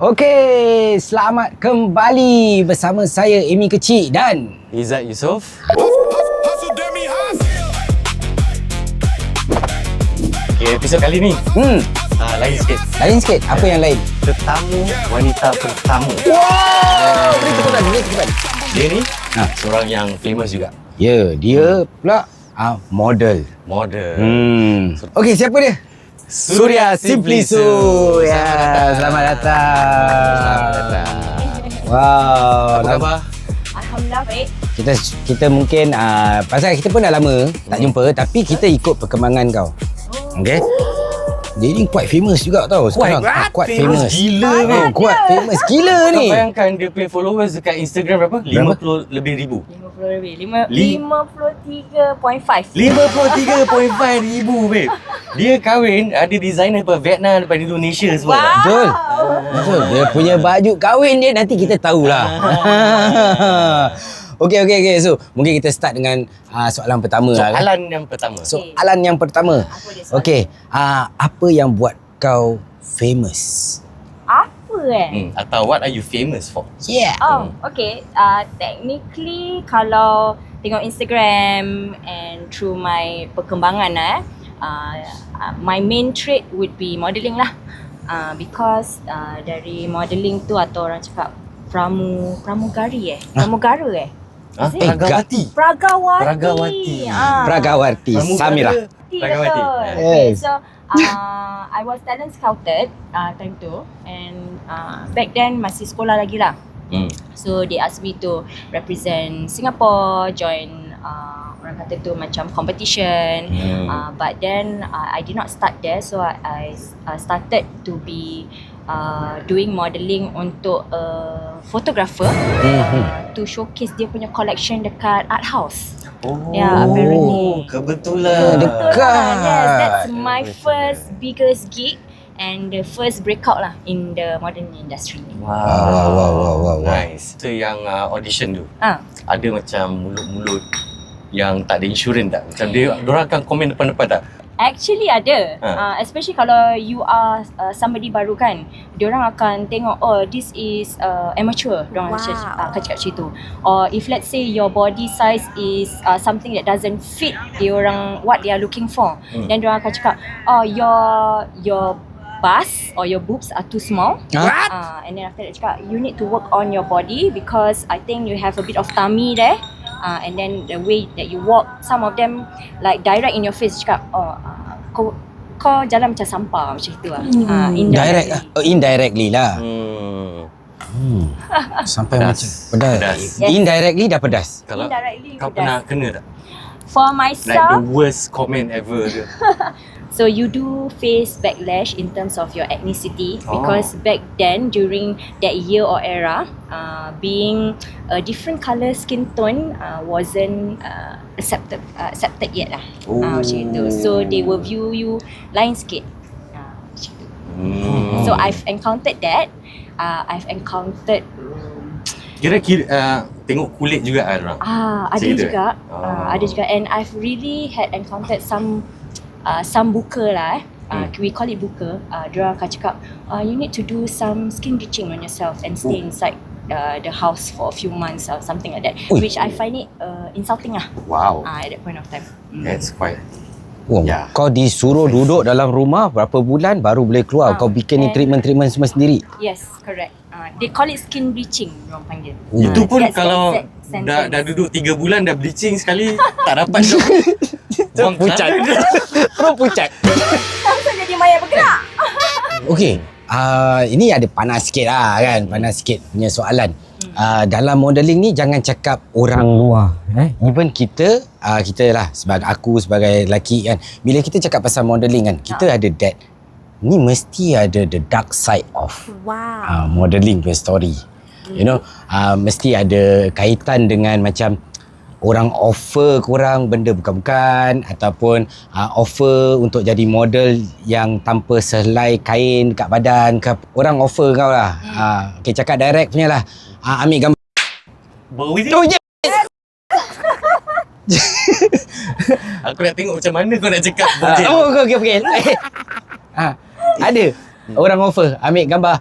Okey, selamat kembali bersama saya Amy Kecil dan Izzat Yusof. Okay, episod kali ni lain sikit. lain sikit. Apa yang lain? Tetamu wanita pertama. Wow, beri tepukan. Dia ni seorang yang famous juga. Ya, dia pula model. Model. Okey, siapa dia? Surya Simply Su. Ya, selamat datang. Selamat datang. Wow. Apa khabar? Alhamdulillah baik. Kita mungkin pasal kita pun dah lama tak jumpa, tapi kita ikut perkembangan kau. Okey. Dia ni quite famous juga tau sekarang. Quite famous. Gila ni. Quite famous gila Kau ni. bayangkan dia punya followers dekat Instagram berapa? 50 lebih ribu. 50 lebih. 53.5. 53.5 ribu, babe. Dia kahwin ada designer daripada Vietnam, daripada Indonesia semua. Betul. Betul. Dia punya baju kahwin dia nanti kita tahulah. Okey. So, mungkin kita start dengan soalan pertama lah. Soalan yang pertama. Soalan yang pertama. Apa dia soalan? Okey, apa yang buat kau famous? Apa Atau what are you famous for? Yeah. Okay. Technically kalau tengok Instagram and through my perkembangan my main trait would be modelling lah. Because dari modelling tu atau orang cakap pramugari pramugara Pragawati. Pragawati. Pragawati Samira. Pragawati. Okay, Yes. so I was talent scouted time tu, and back then masih sekolah lagi lah. So they asked me to represent Singapore, join orang kata tu macam competition. But then I did not start there, so I started to be doing modelling untuk photographer to showcase dia punya collection dekat art house. Yeah, apparently. Kebetulan. Dekat. Yes, that's my first biggest gig and the first breakout lah in the modern industry. Wow. Nice. Itu yang audition tu. Ah, Ada macam mulut-mulut yang tak ada insurans tak? Macam diorang akan komen depan-depan tak? actually ada. Especially kalau you are somebody baru kan, diorang akan tengok, oh this is amateur. Diorang akan cakap macam tu. Or if let's say your body size is something that doesn't fit diorang what they are looking for, then diorang akan cakap, oh your bust or your boobs are too small. And then after that cakap, you need to work on your body because I think you have a bit of tummy there. And then the way that you walk, some of them like direct in your face cakap, kau jalan macam sampah macam tu lah. Indirectly lah. Sampai Pedas. macam pedas. Yes. Indirectly dah pedas. Kalau Indirectly kau pedas. pernah kena tak? For Like the myself, worst comment ever tu. so you do face backlash in terms of your ethnicity because back then during that year or era, being a different colour skin tone wasn't accepted yet lah. Macam itu. So they will view you lain sikit. Macam itu. So I've encountered that. I've encountered Kira-kira tengok kulit juga lah orang. ada Macam gitu, juga. Ada juga, and I've really had encountered some buka lah. We call it buka. Diorang akan cakap, you need to do some skin bleaching on yourself and stay inside the house for a few months or something like that. Which I find it insulting lah. Wow. At that point of time. That's quite. Ya. Kau disuruh duduk dalam rumah berapa bulan baru boleh keluar. Kau bikin ni treatment semua sendiri. Yes, correct. They call it skin bleaching, diorang panggil. Itu pun That's the kalau exact sentence. dah duduk 3 bulan dah bleaching sekali tak dapat tu. Buang Pucat. Terus pucat. Langsung jadi mayat bergerak. Okey. Ini ada panas sikit lah kan. Panas sikit punya soalan. Dalam modelling ni jangan cakap orang luar. Even kita lah sebagai aku sebagai lelaki kan. Bila kita cakap pasal modelling kan, kita ada that. Ni mesti ada the dark side of modelling punya story. You know, mesti ada kaitan dengan macam orang offer korang benda bukan-bukan ataupun offer untuk jadi model yang tanpa sehelai kain kat badan ke. Orang offer kau lah. Okay, cakap direct punya lah. Ambil gambar. Bau je. Oh, yeah. Aku nak tengok macam mana kau nak cakap. Okey. Ada orang offer ambil gambar.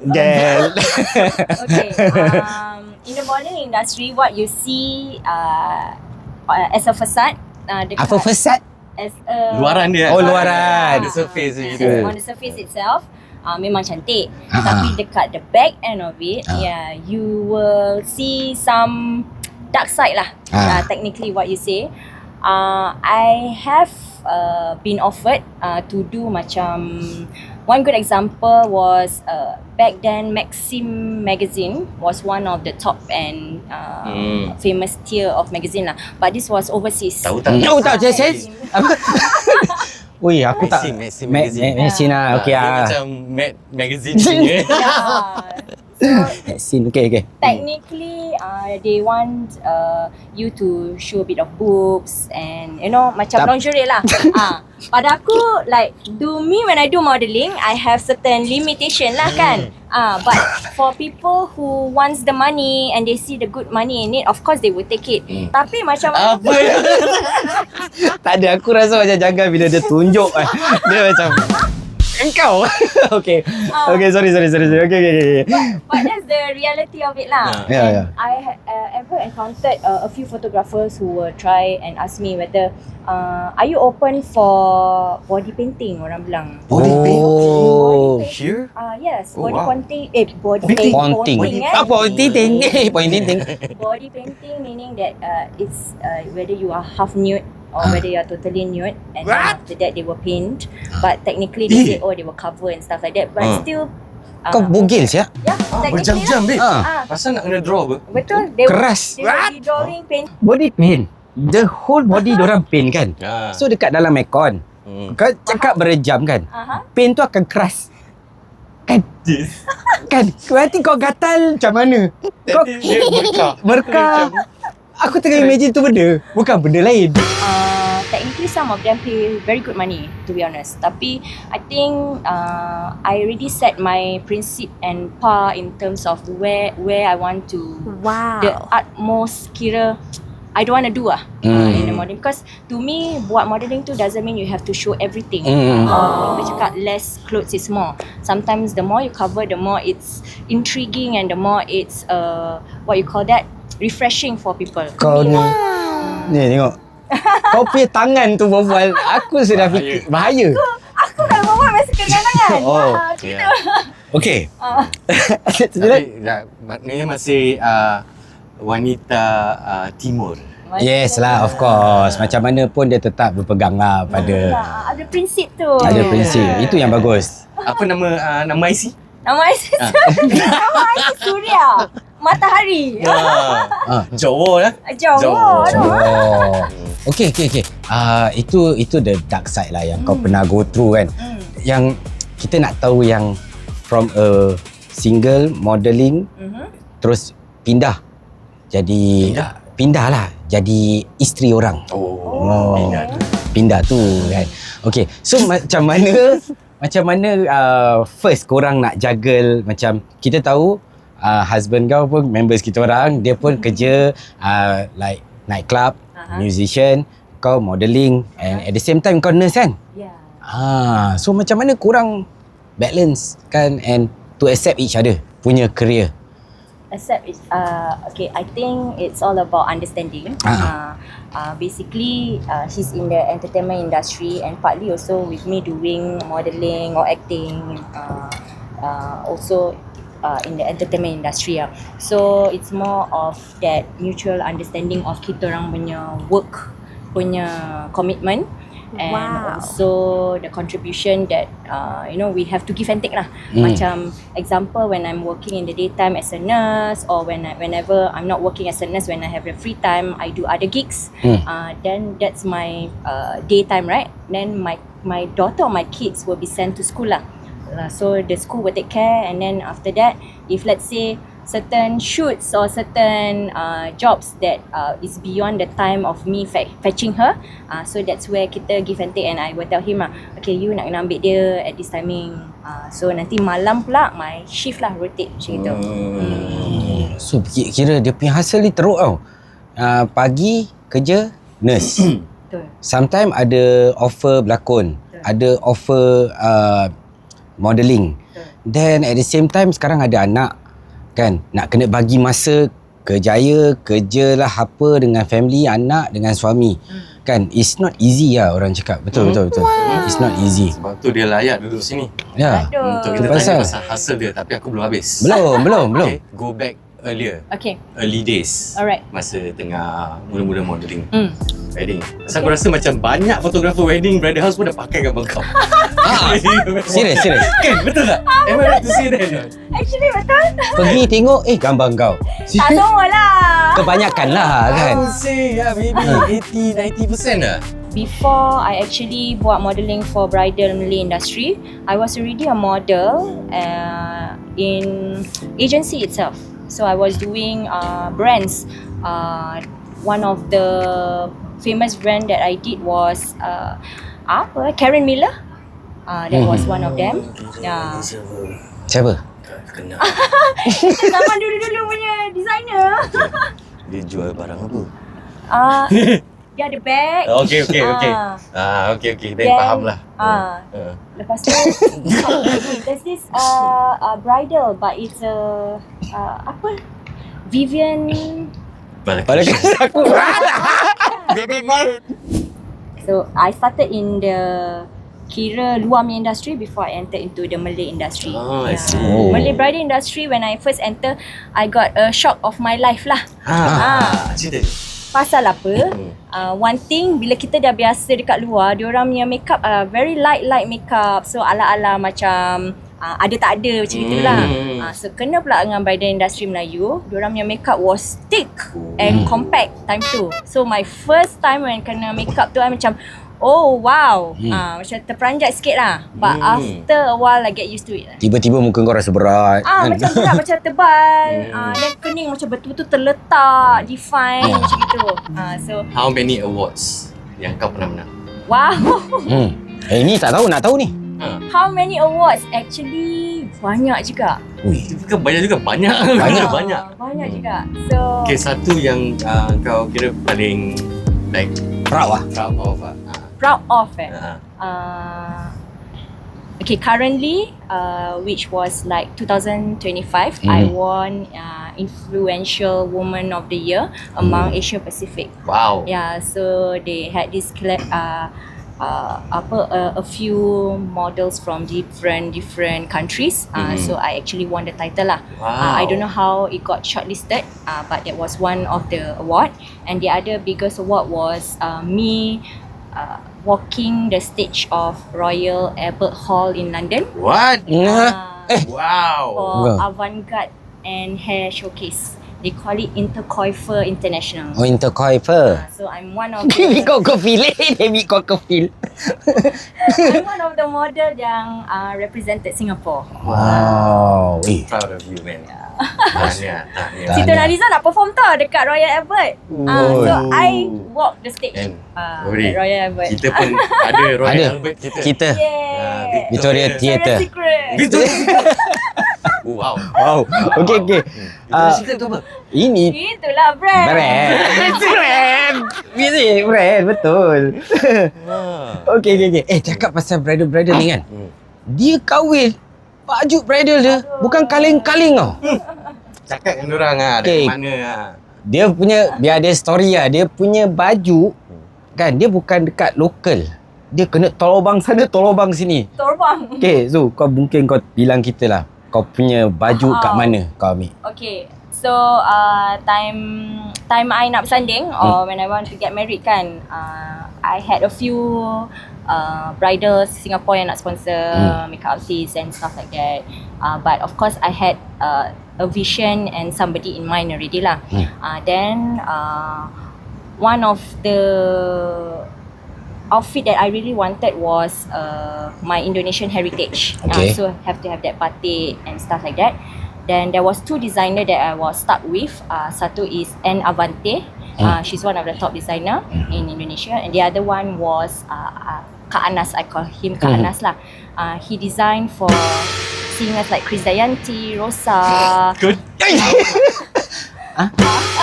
Girl. Okay. In the modeling industry, what you see as a facade, dekat, Apa fasad? as a Luaran dia. Oh, luaran. The surface je Yes, gitu. on the surface itself, memang cantik. Ah. Tapi dekat the back end of it, you will see some dark side lah. Technically, what you say. I have been offered to do macam, one good example was back then Maxim magazine was one of the top and famous tier of magazine lah. But this was overseas. Tahu tak? Oh, tak, saya apa? Ui, aku tak. Maxim magazine. Maxim lah, okey Dia ah. macam Mad magazine punya. Yeah. Maxim, okey. Technically, they want you to show a bit of boobs and macam lingerie lah. Pada aku, like, when I do modeling, I have certain limitation lah kan. But for people who wants the money and they see the good money in it, of course they will take it. Tapi macam Apa? Tak ada, aku rasa macam jangan bila dia tunjuk. Dia macam engkau. Okay. Okay, sorry. Okay. But that's the reality of it lah. Yeah. And I ever encountered a few photographers who will try and ask me whether are you open for body painting, orang bilang. Body painting? Oh. Here? Yes, Oh, body wow. painting. Body Ponting. Body painting meaning that it's whether you are half nude or whether you are totally nude, and then after that they will paint. But technically they say they will cover and stuff like that. But still, Kau bugil siap? yeah, technically Berjam-jam, babe. lah. Pasal nak kena draw apa? Betul. They Keras. Will be drawing paint. Body paint. The whole body dorang paint kan. So dekat dalam aircon, kau cakap berjam kan, paint tu akan keras. Kan? Kan? Nanti kau gatal macam mana? Kau Dia berkah. Aku tengah imagine tu benda, bukan benda lain. Technically some of them pay very good money, to be honest. Tapi I think I already set my principle and par in terms of where I want to the utmost kira I don't want to do in the modeling, because to me buat modeling tu doesn't mean you have to show everything. Kita cakap less clothes is more. Sometimes the more you cover, the more it's intriguing and the more it's what you call that, refreshing for people. Kau ni tengok. Kau punya tangan tu berbual, aku sudah fikir bahaya. Aku kalau bawa masa kena tangan. Oh, Kita. Okay. Tapi maknanya masih wanita timur. Yes lah, of course. Macam mana pun dia tetap berpegang lah pada Ada prinsip tu. ada prinsip. Itu yang bagus. Apa nama IC? Nama IC Nama IC Suria Matahari. Jawa lah. Jawa. Oh. Okay. Itu the dark side lah yang kau pernah go through kan. Yang kita nak tahu yang from a single modeling terus pindah lah jadi isteri orang. Pindah tu kan. Okay, so macam mana first korang nak juggle, macam kita tahu husband kau pun members kita orang, dia pun kerja like night club, musician, kau modeling, and at the same time kau nurse kan. So macam mana korang balance kan and to accept each other punya career? Accept it. Okay, I think it's all about understanding. Basically, he's in the entertainment industry and partly also with me doing modeling or acting. Also in the entertainment industry. So it's more of that mutual understanding of kita orang punya work, punya commitment. And also the contribution that we have to give and take lah. Macam example, when I'm working in the daytime as a nurse, or whenever I'm not working as a nurse, when I have the free time, I do other gigs. Then that's my daytime, right? Then my daughter or my kids will be sent to school lah. So the school will take care, and then after that, if let's say certain shoots or certain jobs that is beyond the time of me fetching her, so that's where kita give and take, and I will tell him okay, you nak kena ambil dia at this timing, so nanti malam pula my shift lah rotate macam itu. So kira dia punya hustle ni teruk tau. Pagi kerja nurse. Betul. Sometimes ada offer berlakon, ada offer modeling. Then at the same time sekarang ada anak kan, nak kena bagi masa kerja lah apa dengan family, anak dengan suami. Kan it's not easy lah orang cakap. Betul. It's not easy. Sebab tu dia layak duduk sini. Ya. Untuk kita Pasal? tanya pasal hasil dia, tapi aku belum habis. Belum. Okay, go back earlier. Okay. Early days. Alright. Masa tengah mula-mula modeling. Wedding. Pasal aku rasa macam banyak fotografer wedding bridal house pun dah pakai gambar kau. Serius. Kan, betul tak? Am I right to say that? Actually betul. Pergi tengok gambar kau. Tak semua lah. Kebanyakan lah kan. I would say maybe 80-90% lah. Before I actually buat modelling for bridal Malay industry, I was already a model in agency itself. So I was doing brands. One of the famous brand that I did was Karen Miller. That was one of them. Yeah. Siapa? Kenal. Zaman dulu-dulu punya designer. Dia jual barang apa? Dia ada bag. Okay. Then Then, faham lah. Lepas tu there's this bridal, but it's apa? Vivian. Pada aku. So I started in the kira luar punya industry before I entered into the Malay industry. I see. Malay bridal industry, when I first enter, I got a shock of my life lah. Cerita. Pasal apa? One thing, bila kita dah biasa dekat luar, diorang punya makeup very light makeup. So ala-ala macam ada tak ada macam itulah. So kena pula dengan bridal industry Melayu, diorang punya makeup was thick and compact time tu. So my first time when kena makeup tu, I macam oh wow, macam terperanjat sikit lah. But after a while I get used to it lah. Tiba-tiba muka kau rasa berat kan? Macam berat, macam tebal. Dan kening macam betul-betul terletak, define macam gitu. So How many awards yang kau pernah menang? wow. Ini tak tahu, nak tahu ni. How many awards? Actually banyak juga. Itu kan banyak juga. Banyak. Banyak juga. So Okay, satu yang kau kira paling like Proud lah. proud of proud of okay, currently which was like 2025, I won influential woman of the year among Asia Pacific. Wow. Yeah, so they had this a few models from different countries. So I actually won the title lah. Wow. I don't know how it got shortlisted, but that was one of the award. And the other biggest award was me walking the stage of Royal Albert Hall in London. What? Wow. For avant-garde and hair showcase. They call it Intercoiffeur International. Oh, Intercoiffeur. So I'm one of David the Copperfield. David Copperfield. I'm one of the model yang represented Singapore. Wow. Proud of you, man. Tahniah. Cita Nariza nak perform tau dekat Royal Albert. So I walk the stage And at Ori, Royal Albert. kita pun ada Royal Ada. Albert Kita. Yeah. Victoria Theatre. Victoria's Secret. Wow. Wow. Okay. Victoria Secret tu apa? Ini Itulah brand. brand. Betul. Okay. Cakap pasal bridal ni kan. Dia kahwin baju bridal dia bukan kaling-kaling tau. Cakap dengan orang Okay. dari mana Dia punya, biar ada story lah. Dia punya baju kan, dia bukan dekat lokal. Dia kena tolobang sana, tolobang sini. Torbang. Okay, Zu, kau mungkin kau bilang kita lah. Kau punya baju kat mana kau ambil? Okay, so time I nak bersanding or when I want to get married kan, I had a few bridal Singapore yang nak sponsor makeup artists and stuff like that. But of course I had a vision and somebody in mind already lah. Then one of the outfit that I really wanted was my Indonesian heritage. Okay. So have to have that batik and stuff like that. Then there was two designer that I was stuck with. Satu is Anne Avante. She's one of the top designer in Indonesia. And the other one was Kak Anas. I call him Kak Anas lah. He designed for singers like Krisdayanti, Rosa. Good.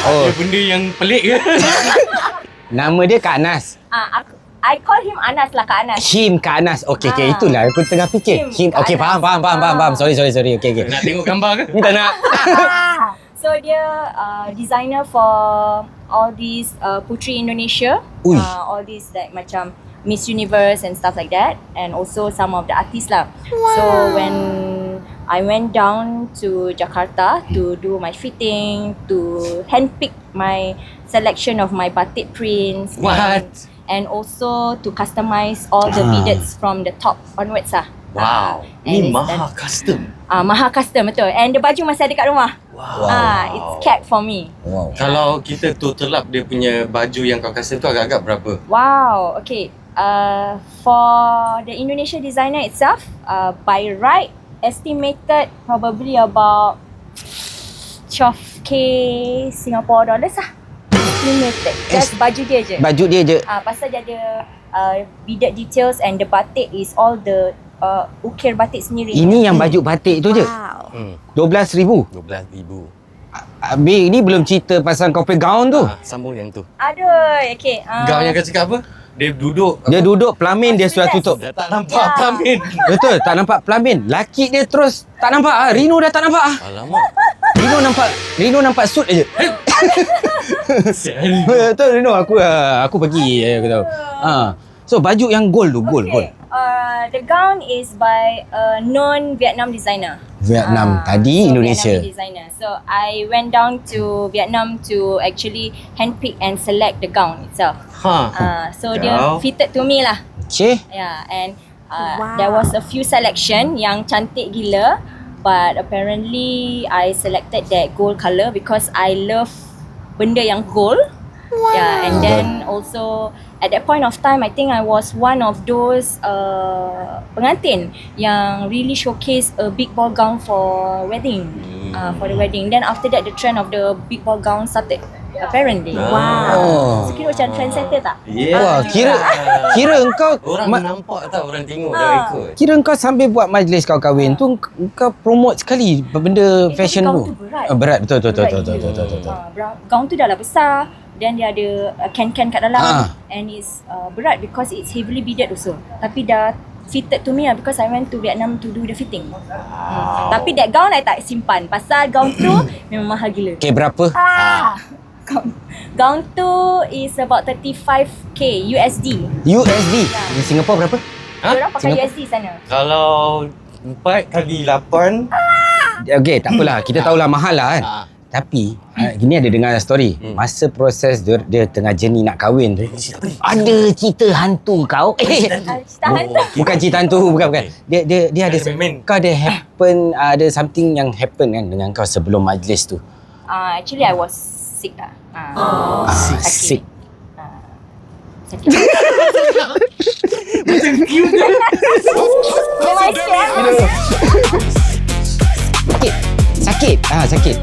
Oh, Ada benda yang pelik ke? nama dia Kak Nas. I I call him Anas lah, Kak Anas. Him Kak Anas. Okey, okey. Itulah aku tengah fikir. Him, Kak Okey, Anas. faham. Sorry. Okey, okey. Nak tengok gambar ke? Tak nak. So dia designer for all these Puteri Indonesia. Ui. All these like macam Miss Universe and stuff like that, and also some of the artists lah. So when I went down to Jakarta to do my fitting, to handpick my selection of my batik prints. What? And also to customize all the beadeds from the top onwards lah. Wow. And Ni it's maha custom. Maha custom, betul. And the baju masih ada kat rumah. Wow. It's kept for me. Wow. Kalau kita total up dia punya baju yang kau custom tu agak-agak berapa? Wow, okay. For the Indonesia designer itself, by right, estimated probably about 12k Singapore dollars lah. Estimated. Just baju dia je. Baju dia je. Pasal dia ada beaded details and the batik is all the ukir batik sendiri. Ini yang baju batik tu je. Wow. 12,000. 12,000. Habis ni belum cerita pasal kau pakai gaun tu. Sambung yang tu. Aduh, okay. Kau yang kau cakap apa? Dia duduk. Dia duduk pelamin dia sudah tutup. Dah tak nampak pelamin. Betul, tak nampak pelamin. Laki dia terus tak nampak ah. Rino dah tak nampak ah. Alamak. Rino nampak suit aje. Betul Rino, aku pergi aku tahu. So baju yang gold tu, gold. The gown is by a known Vietnam designer. Vietnam tadi Indonesia. Vietnamese designer. So I went down to Vietnam to actually handpick and select the gown itself. So dia fitted to me lah. Okey. Yeah, and there was a few selection yang cantik gila, but apparently I selected that gold colour because I love benda yang gold. Yeah, and then also at that point of time, I think I was one of those pengantin yang really showcase a big ball gown for wedding, for the wedding. Then after that, the trend of the big ball gown started. Apparently. Wow. So kira macam trendsetter tak? Wah, kira engkau Orang nampak tak, orang tengok dah ikut. Kira engkau sambil buat majlis kau kahwin tu engkau promote sekali benda fashion gown tu. tu berat. Berat betul. Gown tu dah lah besar. Dan dia ada can-can kat dalam. And it's berat because it's heavily beaded also. Tapi dah fitted to me lah because I went to Vietnam to do the fitting. Tapi that gown I tak simpan. Pasal gown tu memang mahal gila. Okay, berapa? Gown tu is about 35k USD. USD. Di Singapura berapa? Diorang pakai USD sana. Kalau 4 kali 8. Okay, tak apalah. Kita tahulah mahal lah kan. Tapi gini ada dengar story. Masa proses dia tengah journey nak kahwin tu, ada cerita hantu kau. Cerita hantu. Bukan cerita hantu, bukan. Dia ada kau ada happen, ada something yang happen kan dengan kau sebelum majlis tu. Actually I was sick lah. Sick. Sakit. Macam cute je. Memang sick. Sakit. Sakit.